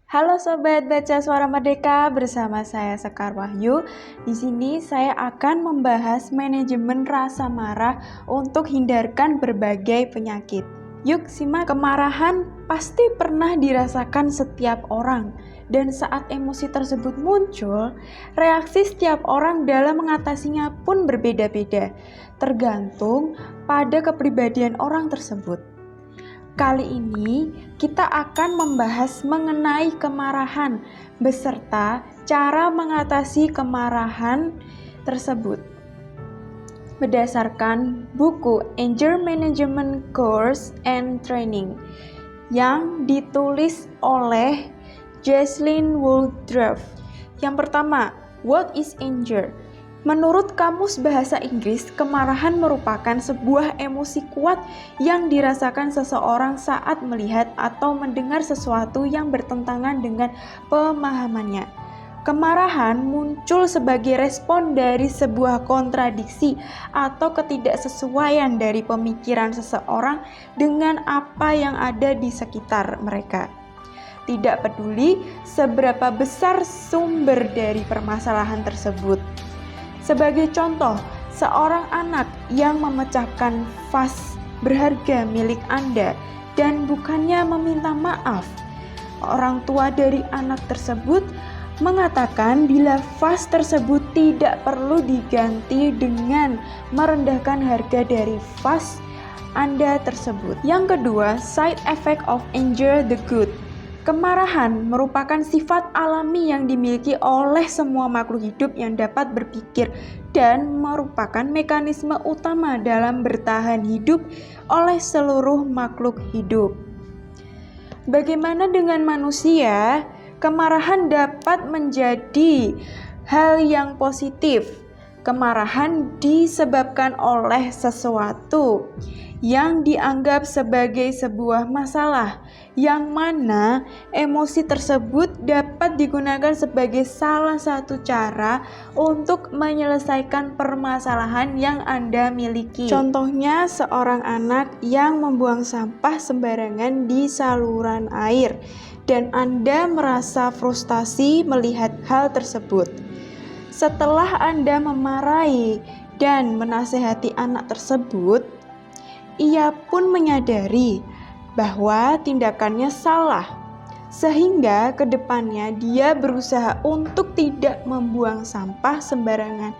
Halo Sobat Baca Suara Merdeka, bersama saya Sekar Wahyu. Di sini saya akan membahas manajemen rasa marah untuk hindarkan berbagai penyakit. Yuk simak. Kemarahan pasti pernah dirasakan setiap orang, dan saat emosi tersebut muncul, reaksi setiap orang dalam mengatasinya pun berbeda-beda, tergantung pada kepribadian orang tersebut. Kali ini kita akan membahas mengenai kemarahan beserta cara mengatasi kemarahan tersebut. Berdasarkan buku Anger Management Course and Training yang ditulis oleh Jaslyn Woodruff. Yang pertama, what is anger? Menurut Kamus Bahasa Inggris, kemarahan merupakan sebuah emosi kuat yang dirasakan seseorang saat melihat atau mendengar sesuatu yang bertentangan dengan pemahamannya. Kemarahan muncul sebagai respon dari sebuah kontradiksi atau ketidaksesuaian dari pemikiran seseorang dengan apa yang ada di sekitar mereka. Tidak peduli seberapa besar sumber dari permasalahan tersebut. Sebagai contoh, seorang anak yang memecahkan vas berharga milik Anda dan bukannya meminta maaf. Orang tua dari anak tersebut mengatakan bila vas tersebut tidak perlu diganti dengan merendahkan harga dari vas Anda tersebut. Yang kedua, side effect of anger the good. Kemarahan merupakan sifat alami yang dimiliki oleh semua makhluk hidup yang dapat berpikir dan merupakan mekanisme utama dalam bertahan hidup oleh seluruh makhluk hidup. Bagaimana dengan manusia? Kemarahan dapat menjadi hal yang positif. Kemarahan disebabkan oleh sesuatu yang dianggap sebagai sebuah masalah, yang mana emosi tersebut dapat digunakan sebagai salah satu cara untuk menyelesaikan permasalahan yang Anda miliki. Contohnya, seorang anak yang membuang sampah sembarangan di saluran air, dan Anda merasa frustasi melihat hal tersebut. Setelah Anda memarahi dan menasehati anak tersebut, ia pun menyadari bahwa tindakannya salah, sehingga kedepannya dia berusaha untuk tidak membuang sampah sembarangan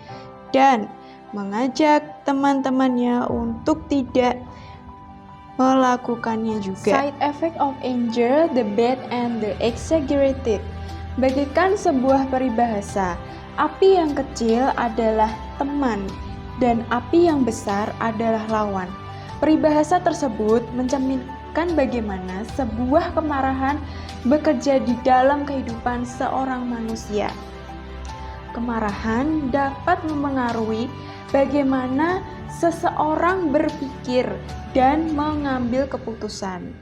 dan mengajak teman-temannya untuk tidak melakukannya juga. Side effect of anger, the bad and the exaggerated. Bagaikan sebuah peribahasa, api yang kecil adalah teman dan api yang besar adalah lawan. Peribahasa tersebut mencerminkan bagaimana sebuah kemarahan bekerja di dalam kehidupan seorang manusia. Kemarahan dapat memengaruhi bagaimana seseorang berpikir dan mengambil keputusan.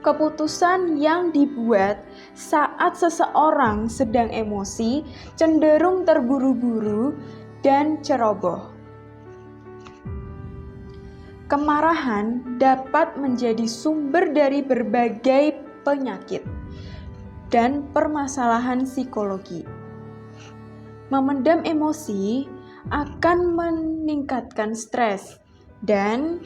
Keputusan yang dibuat saat seseorang sedang emosi cenderung terburu-buru dan ceroboh. Kemarahan dapat menjadi sumber dari berbagai penyakit dan permasalahan psikologi. Memendam emosi akan meningkatkan stres dan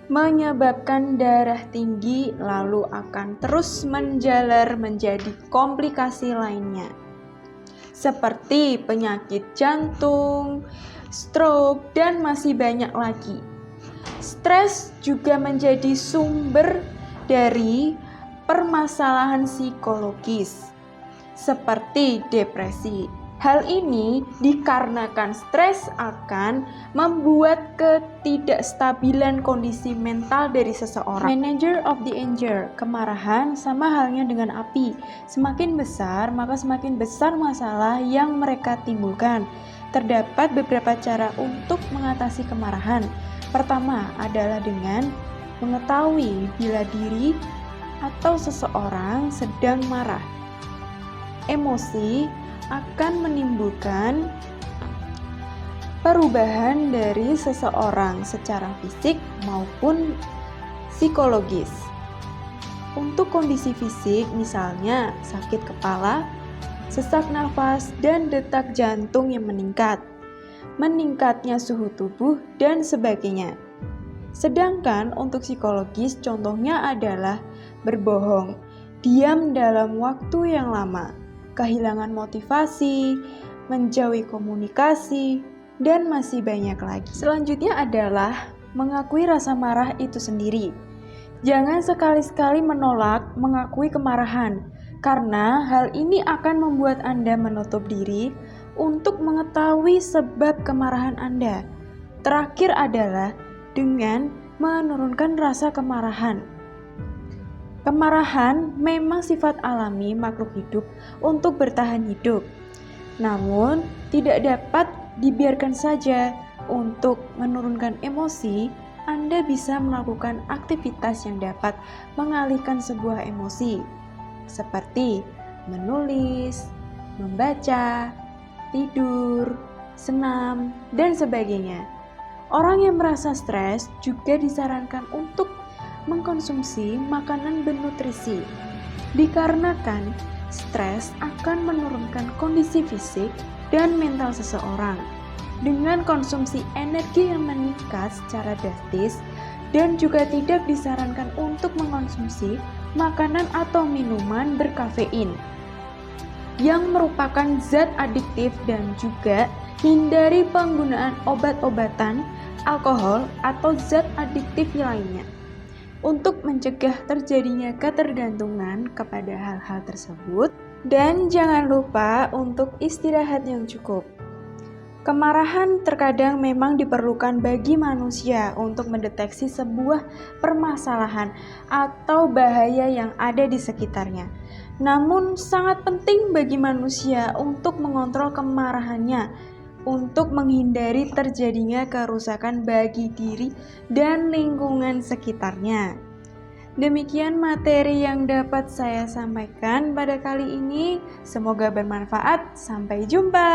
menyebabkan darah tinggi, lalu akan terus menjalar menjadi komplikasi lainnya, seperti penyakit jantung, stroke, dan masih banyak lagi. Stres juga menjadi sumber dari permasalahan psikologis, seperti depresi. Hal ini dikarenakan stres akan membuat ketidakstabilan kondisi mental dari seseorang. Manager of the anger, kemarahan sama halnya dengan api. Semakin besar, maka semakin besar masalah yang mereka timbulkan. Terdapat beberapa cara untuk mengatasi kemarahan. Pertama adalah dengan mengetahui bila diri atau seseorang sedang marah. Emosi akan menimbulkan perubahan dari seseorang secara fisik maupun psikologis. Untuk kondisi fisik, misalnya sakit kepala, sesak nafas, dan detak jantung yang meningkat, meningkatnya suhu tubuh, dan sebagainya. Sedangkan untuk psikologis, contohnya adalah berbohong, diam dalam waktu yang lama, kehilangan motivasi, menjauhi komunikasi, dan masih banyak lagi. Selanjutnya adalah mengakui rasa marah itu sendiri. Jangan sekali-sekali menolak mengakui kemarahan, karena hal ini akan membuat Anda menutup diri untuk mengetahui sebab kemarahan Anda. Terakhir adalah dengan menurunkan rasa kemarahan. Kemarahan memang sifat alami makhluk hidup untuk bertahan hidup. Namun, tidak dapat dibiarkan saja. Untuk menurunkan emosi, Anda bisa melakukan aktivitas yang dapat mengalihkan sebuah emosi, seperti menulis, membaca, tidur, senam, dan sebagainya. Orang yang merasa stres juga disarankan untuk mengkonsumsi makanan bernutrisi, dikarenakan stres akan menurunkan kondisi fisik dan mental seseorang. Dengan konsumsi energi yang meningkat secara drastis, dan juga tidak disarankan untuk mengkonsumsi makanan atau minuman berkafein yang merupakan zat adiktif, dan juga hindari penggunaan obat-obatan, alkohol, atau zat adiktif lainnya untuk mencegah terjadinya ketergantungan kepada hal-hal tersebut. Dan jangan lupa untuk istirahat yang cukup. Kemarahan terkadang memang diperlukan bagi manusia untuk mendeteksi sebuah permasalahan atau bahaya yang ada di sekitarnya. Namun sangat penting bagi manusia untuk mengontrol kemarahannya untuk menghindari terjadinya kerusakan bagi diri dan lingkungan sekitarnya. Demikian materi yang dapat saya sampaikan pada kali ini. Semoga bermanfaat. Sampai jumpa.